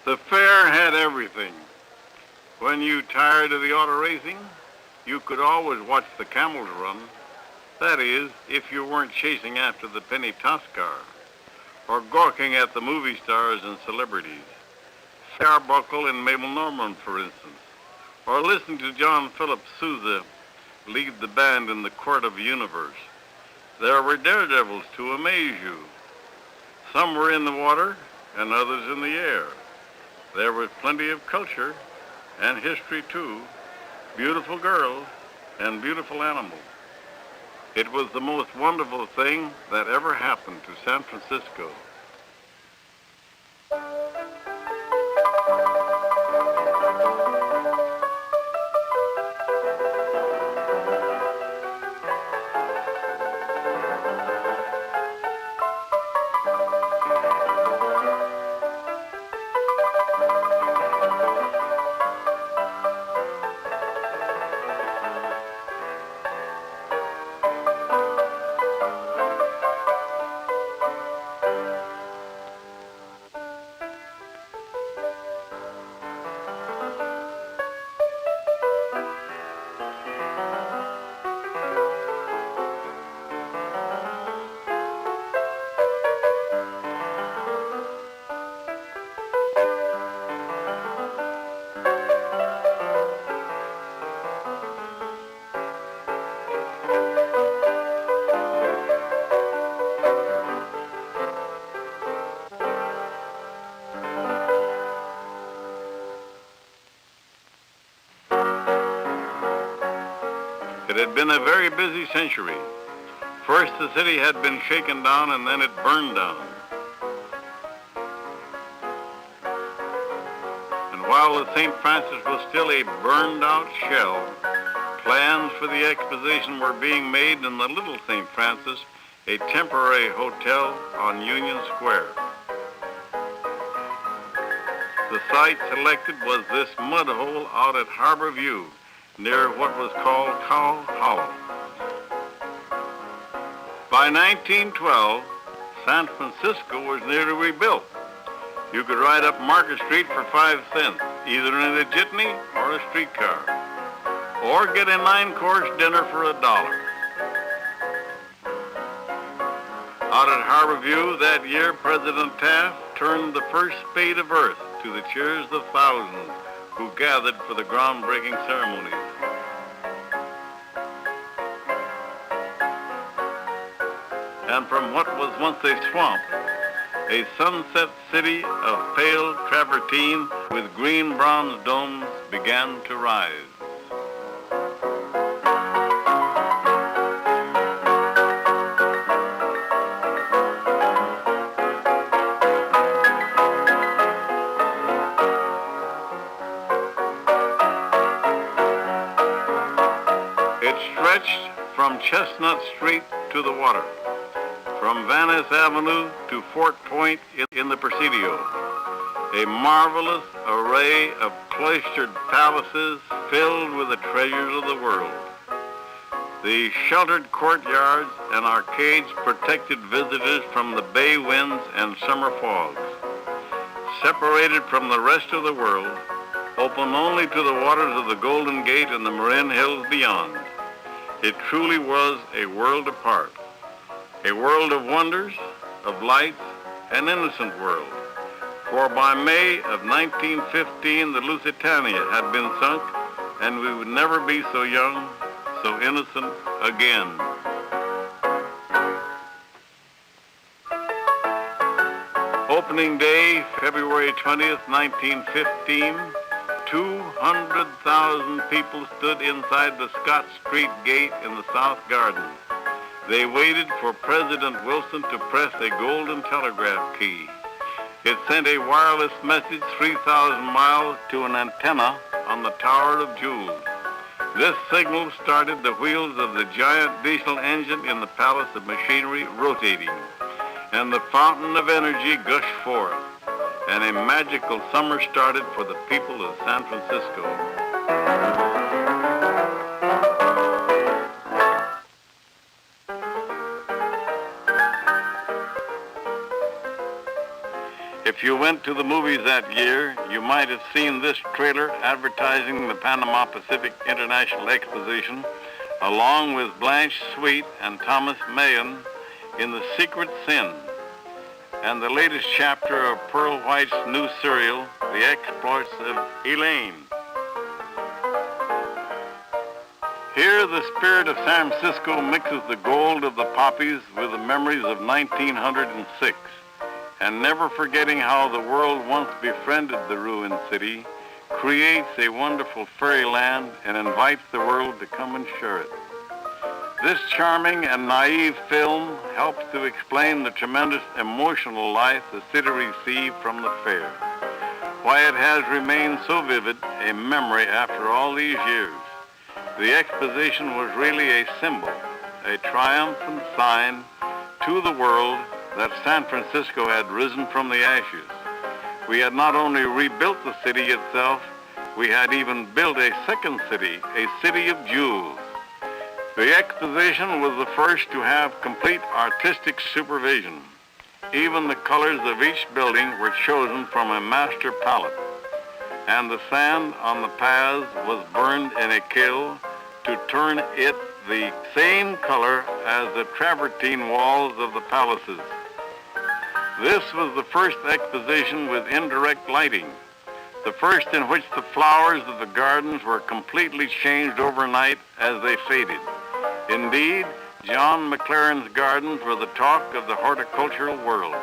The fair had everything. When you tired of the auto racing, you could always watch the camels run. That is, if you weren't chasing after the penny toss car or gawking at the movie stars and celebrities. Arbuckle and Mabel Normand, for instance, or listening to John Philip Sousa lead the band in the Court of the Universe. There were daredevils to amaze you. Some were in the water and others in the air. There was plenty of culture and history too, beautiful girls and beautiful animals. It was the most wonderful thing that ever happened to San Francisco. It had been a very busy century. First, the city had been shaken down and then it burned down. And while the St. Francis was still a burned-out shell, plans for the exposition were being made in the Little St. Francis, a temporary hotel on Union Square. The site selected was this mud hole out at Harbor View, near what was called Cow Hollow. By 1912, San Francisco was nearly rebuilt. You could ride up Market Street for 5 cents, either in a jitney or a streetcar, or get a 9-course dinner for $1. Out at Harbor View that year, President Taft turned the first spade of earth to the cheers of thousands who gathered for the groundbreaking ceremonies. And from what was once a swamp, a sunset city of pale travertine with green bronze domes began to rise. It stretched from Chestnut Street to the water, from Venice Avenue to Fort Point in the Presidio, a marvelous array of cloistered palaces filled with the treasures of the world. The sheltered courtyards and arcades protected visitors from the bay winds and summer fogs. Separated from the rest of the world, open only to the waters of the Golden Gate and the Marin Hills beyond. It truly was a world apart, a world of wonders, of lights, an innocent world. For by May of 1915, the Lusitania had been sunk, and we would never be so young, so innocent again. Opening day, February 20th, 1915, 200,000 people stood inside the Scott Street Gate in the South Garden. They waited for President Wilson to press a golden telegraph key. It sent a wireless message 3,000 miles to an antenna on the Tower of Jewels. This signal started the wheels of the giant diesel engine in the Palace of Machinery rotating, and the fountain of energy gushed forth, and a magical summer started for the people of San Francisco. If you went to the movies that year, you might have seen this trailer advertising the Panama Pacific International Exposition, along with Blanche Sweet and Thomas Mahan in The Secret Sin, and the latest chapter of Pearl White's new serial, The Exploits of Elaine. Here, the spirit of San Francisco mixes the gold of the poppies with the memories of 1906, and never forgetting how the world once befriended the ruined city, creates a wonderful fairyland and invites the world to come and share it. This charming and naive film helps to explain the tremendous emotional life the city received from the fair, why it has remained so vivid a memory after all these years. The exposition was really a symbol, a triumphant sign to the world that San Francisco had risen from the ashes. We had not only rebuilt the city itself, we had even built a second city, a city of jewels. The exposition was the first to have complete artistic supervision. Even the colors of each building were chosen from a master palette, and the sand on the paths was burned in a kiln to turn it the same color as the travertine walls of the palaces. This was the first exposition with indirect lighting, the first in which the flowers of the gardens were completely changed overnight as they faded. Indeed, John McLaren's gardens were the talk of the horticultural world.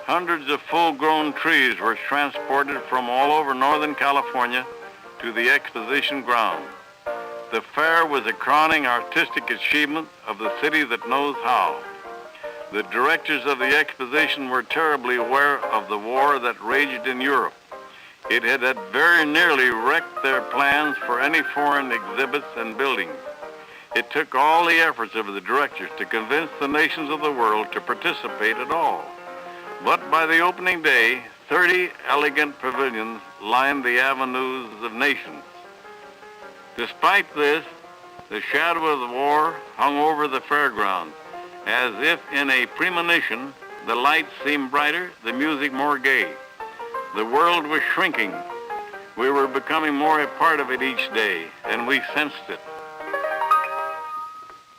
Hundreds of full-grown trees were transported from all over Northern California to the exposition ground. The fair was a crowning artistic achievement of the city that knows how. The directors of the exposition were terribly aware of the war that raged in Europe. It had very nearly wrecked their plans for any foreign exhibits and buildings. It took all the efforts of the directors to convince the nations of the world to participate at all. But by the opening day, 30 elegant pavilions lined the avenues of nations. Despite this, the shadow of the war hung over the fairgrounds. As if in a premonition, the lights seemed brighter, the music more gay. The world was shrinking. We were becoming more a part of it each day, and we sensed it.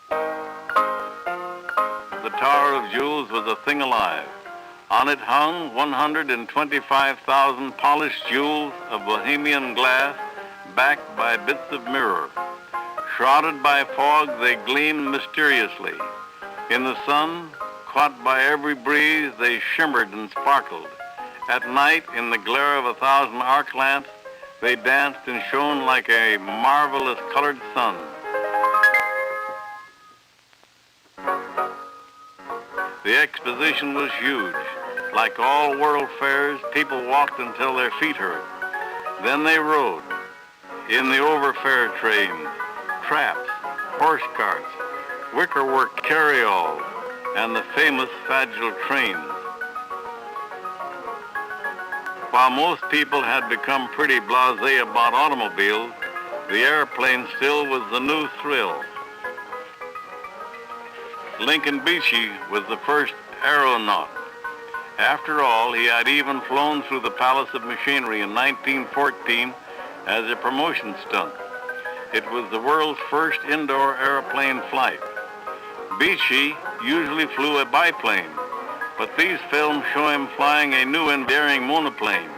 The Tower of Jewels was a thing alive. On it hung 125,000 polished jewels of Bohemian glass, backed by bits of mirror. Shrouded by fog, they gleamed mysteriously. In the sun, caught by every breeze, they shimmered and sparkled. At night, in the glare of 1,000 arc lamps, they danced and shone like a marvelous colored sun. The exposition was huge. Like all world fairs, people walked until their feet hurt. Then they rode in the overfair trains, traps, horse carts, wickerwork carryalls, and the famous Fagel trains. While most people had become pretty blasé about automobiles, the airplane still was the new thrill. Lincoln Beachey was the first aeronaut. After all, he had even flown through the Palace of Machinery in 1914 as a promotion stunt. It was the world's first indoor airplane flight. Beachey usually flew a biplane, but these films show him flying a new and daring monoplane.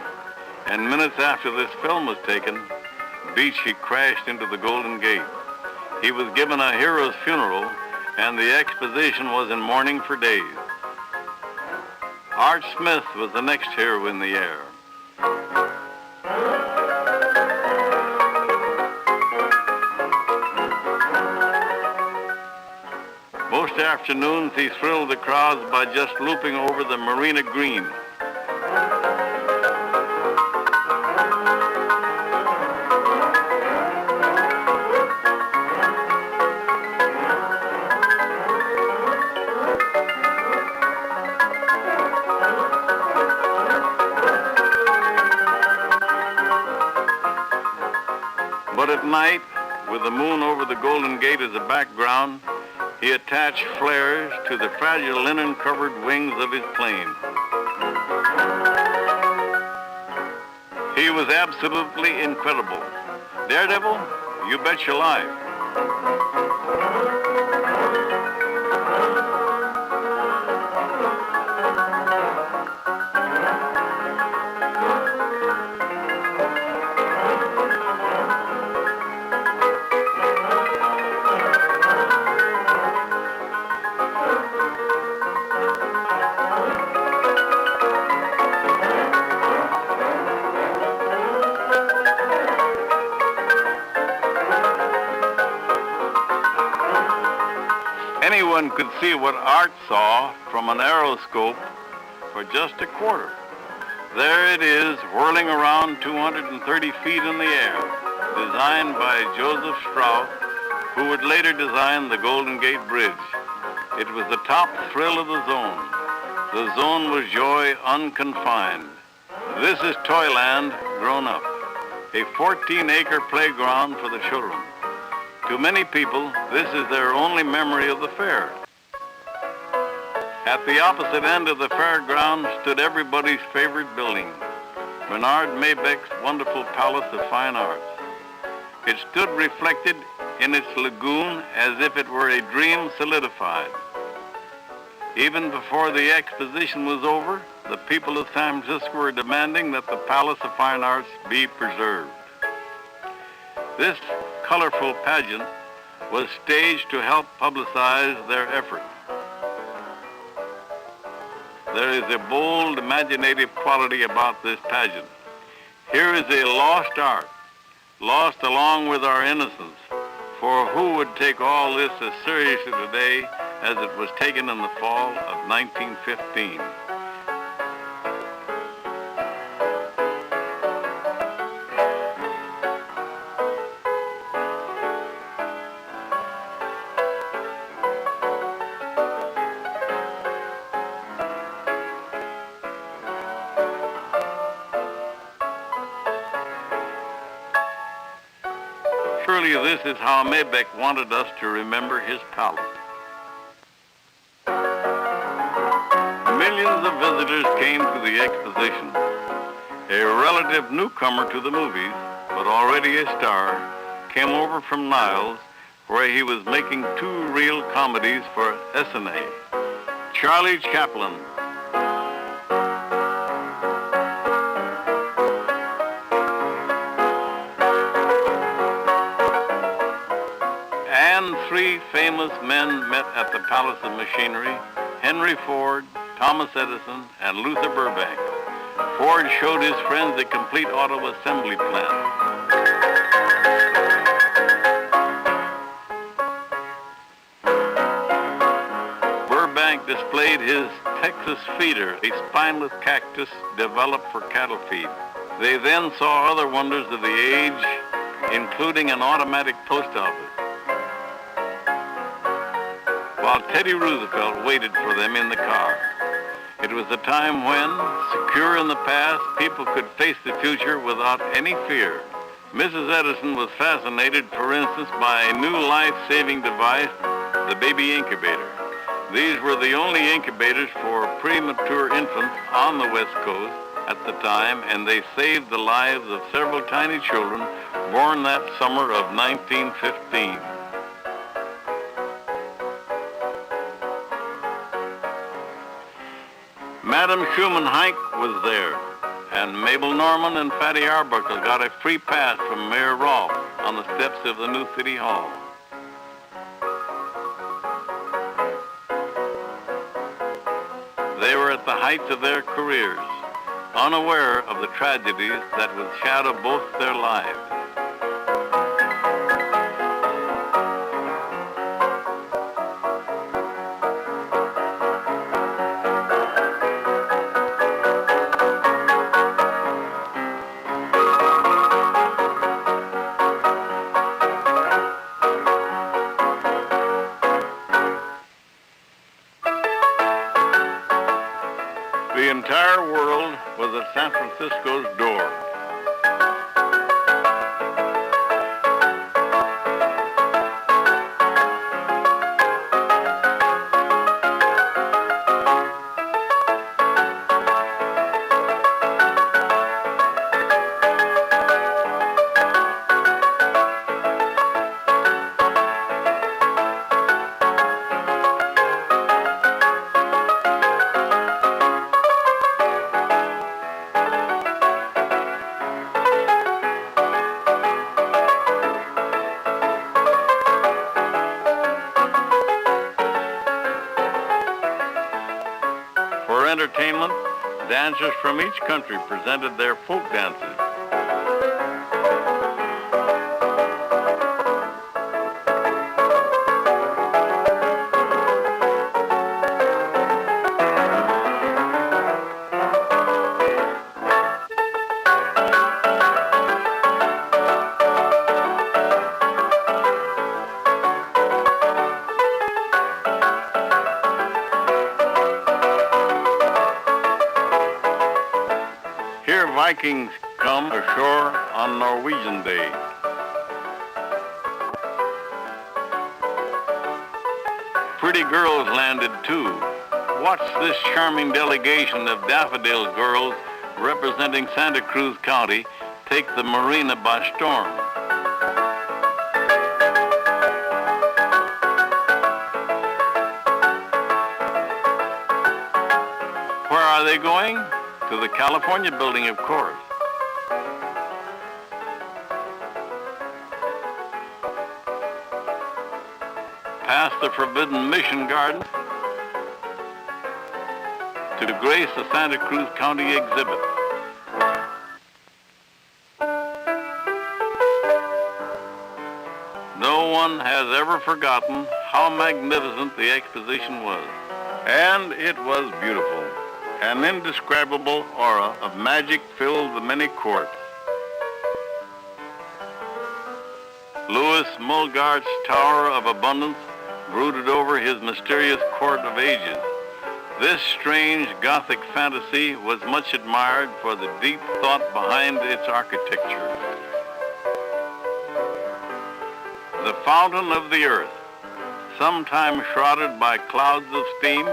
And minutes after this film was taken, Beachey crashed into the Golden Gate. He was given a hero's funeral, and the exposition was in mourning for days. Art Smith was the next hero in the air. Most afternoons, he thrilled the crowds by just looping over the Marina Green. But at night, with the moon over the Golden Gate as a background, he attached flares to the fragile linen-covered wings of his plane. He was absolutely incredible. Daredevil, you bet your life. Anyone could see what Art saw from an aeroscope for just a quarter. There it is, whirling around 230 feet in the air, designed by Joseph Strauss, who would later design the Golden Gate Bridge. It was the top thrill of the zone. The zone was joy unconfined. This is Toyland grown up, a 14-acre playground for the children. To many people, this is their only memory of the fair. At the opposite end of the fairground stood everybody's favorite building, Bernard Maybeck's wonderful Palace of Fine Arts. It stood reflected in its lagoon as if it were a dream solidified. Even before the exposition was over, the people of San Francisco were demanding that the Palace of Fine Arts be preserved. This colorful pageant was staged to help publicize their effort. There is a bold, imaginative quality about this pageant. Here is a lost art, lost along with our innocence, for who would take all this as seriously today as it was taken in the fall of 1915? Surely this is how Maybeck wanted us to remember his palace. Millions of visitors came to the exposition. A relative newcomer to the movies, but already a star, came over from Niles, where he was making 2 reel comedies for SNA. Charlie Chaplin, and 3 famous men met at the Palace of Machinery: Henry Ford, Thomas Edison, and Luther Burbank. Ford showed his friends a complete auto assembly plant. Burbank displayed his Texas feeder, a spineless cactus developed for cattle feed. They then saw other wonders of the age, including an automatic post office, while Teddy Roosevelt waited for them in the car. It was a time when, secure in the past, people could face the future without any fear. Mrs. Edison was fascinated, for instance, by a new life-saving device, the baby incubator. These were the only incubators for premature infants on the West Coast at the time, and they saved the lives of several tiny children born that summer of 1915. Madam Schumann Heink was there, and Mabel Norman and Fatty Arbuckle got a free pass from Mayor Rolfe on the steps of the new City Hall. They were at the heights of their careers, unaware of the tragedies that would shadow both their lives. The entire world was at San Francisco's door. entertainment, dancers from each country presented their folk dances. Here Vikings come ashore on Norwegian Day. Pretty girls landed too. Watch this charming delegation of daffodil girls representing Santa Cruz County take the marina by storm. Where are they going? To the California building, of course. Past the Forbidden Mission Garden to grace the Santa Cruz County exhibit. No one has ever forgotten how magnificent the exposition was. And it was beautiful. An indescribable aura of magic filled the many courts. Louis Mulgart's Tower of Abundance brooded over his mysterious court of ages. This strange Gothic fantasy was much admired for the deep thought behind its architecture. The Fountain of the Earth, sometimes shrouded by clouds of steam,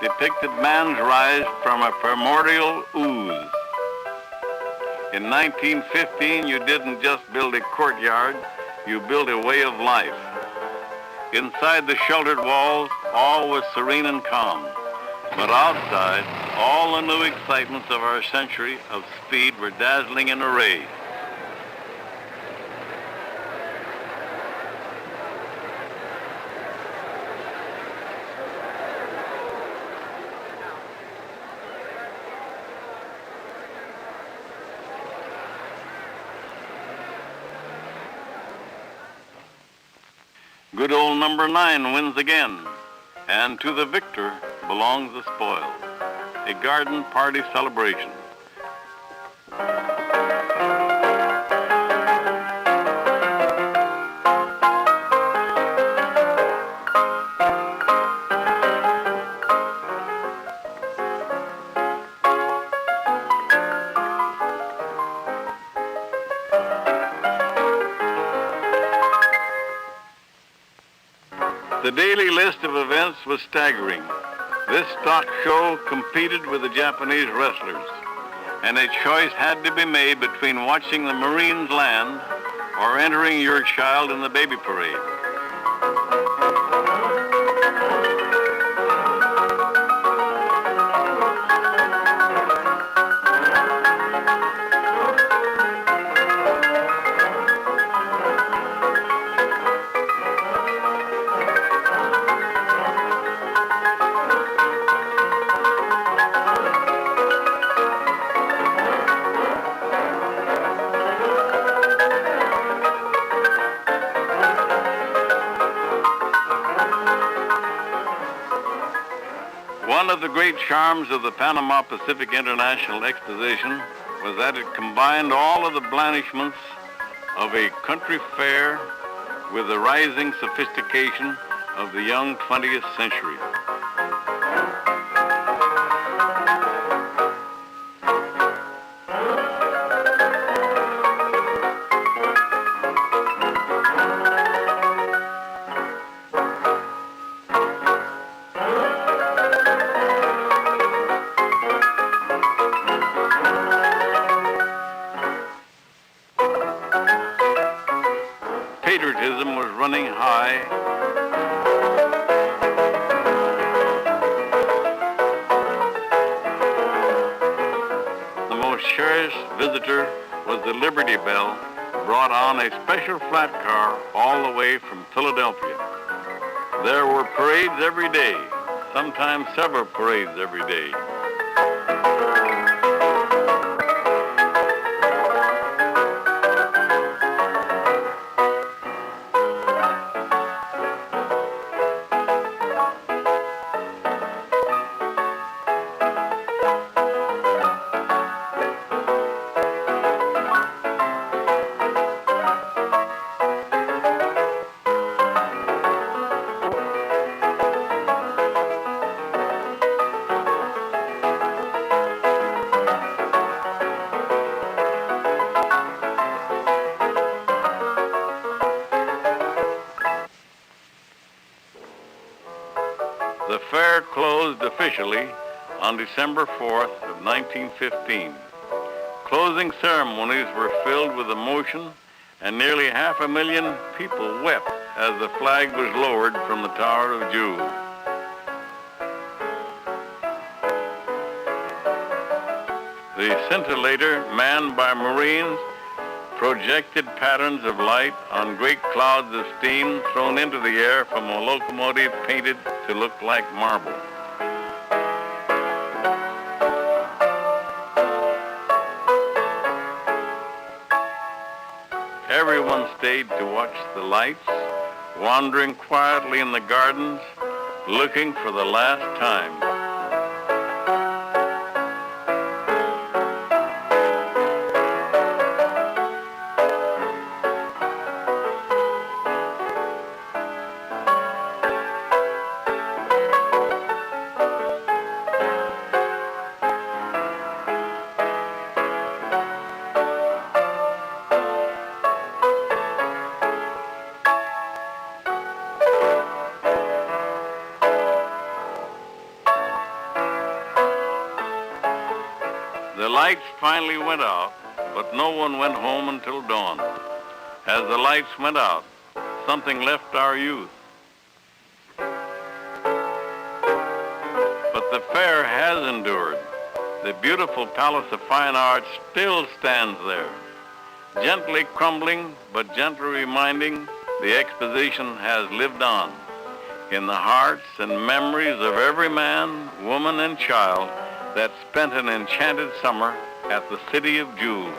depicted man's rise from a primordial ooze. In 1915, you didn't just build a courtyard, you built a way of life. Inside the sheltered walls, all was serene and calm. But outside, all the new excitements of our century of speed were dazzling in array. Good old number 9 wins again, and to the victor belongs the spoil, a garden party celebration. The daily list of events was staggering. This stock show competed with the Japanese wrestlers, and a choice had to be made between watching the Marines land or entering your child in the baby parade. One of the great charms of the Panama Pacific International Exposition was that it combined all of the blandishments of a country fair with the rising sophistication of the young 20th century. Patriotism was running high. The most cherished visitor was the Liberty Bell, brought on a special flat car all the way from Philadelphia. There were parades every day, sometimes several parades every day. fair closed officially on December 4th of 1915. Closing ceremonies were filled with emotion, and nearly 500,000 people wept as the flag was lowered from the Tower of Jewel. The scintillator, manned by Marines, projected patterns of light on great clouds of steam thrown into the air from a locomotive painted to look like marble. Everyone stayed to watch the lights, wandering quietly in the gardens, looking for the last time. The lights finally went out, but no one went home until dawn. As the lights went out, something left our youth. But the fair has endured. The beautiful Palace of Fine Arts still stands there, gently crumbling but gently reminding the exposition has lived on in the hearts and memories of every man, woman, and child that spent an enchanted summer at the City of Jewel.